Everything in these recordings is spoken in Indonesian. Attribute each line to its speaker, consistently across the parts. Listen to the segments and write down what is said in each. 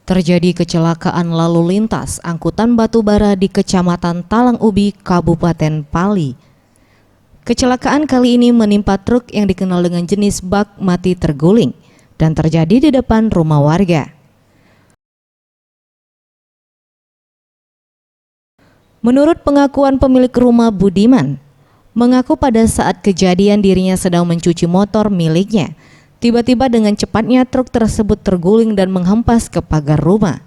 Speaker 1: Terjadi kecelakaan lalu lintas angkutan batubara di Kecamatan Talang Ubi, Kabupaten Pali. Kecelakaan kali ini menimpa truk yang dikenal dengan jenis bak mati terguling dan terjadi di depan rumah warga. Menurut pengakuan pemilik rumah, Budiman mengaku pada saat kejadian dirinya sedang mencuci motor miliknya. Tiba-tiba dengan cepatnya truk tersebut terguling dan menghempas ke pagar rumah.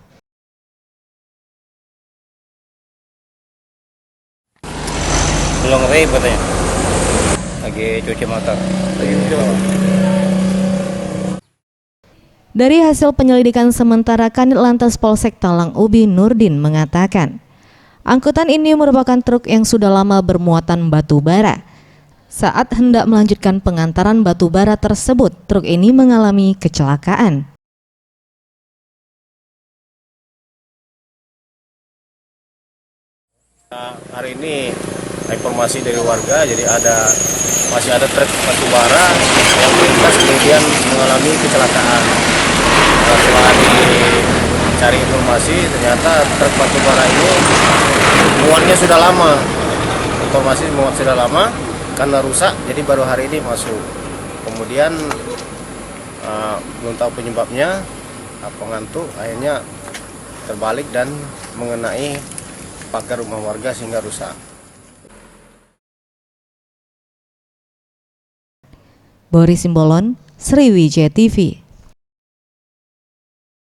Speaker 2: Belum rib katanya. Lagi cuci motor.
Speaker 1: Dari hasil penyelidikan sementara, Kanit Lantas Polsek Talang Ubi Nurdin mengatakan, angkutan ini merupakan truk yang sudah lama bermuatan batu bara. Saat hendak melanjutkan pengantaran batu bara tersebut, truk ini mengalami kecelakaan.
Speaker 2: Hari ini informasi dari warga, jadi masih ada truk batu bara yang melintas kemudian mengalami kecelakaan. Setelah dicari informasi, ternyata truk batu bara ini muatnya sudah lama. Informasi muat sudah lama karena rusak, jadi baru hari ini masuk. Kemudian belum tahu penyebabnya, pengantuk akhirnya terbalik dan mengenai pagar rumah warga sehingga rusak.
Speaker 1: Boris Simbolon, Sriwijaya TV.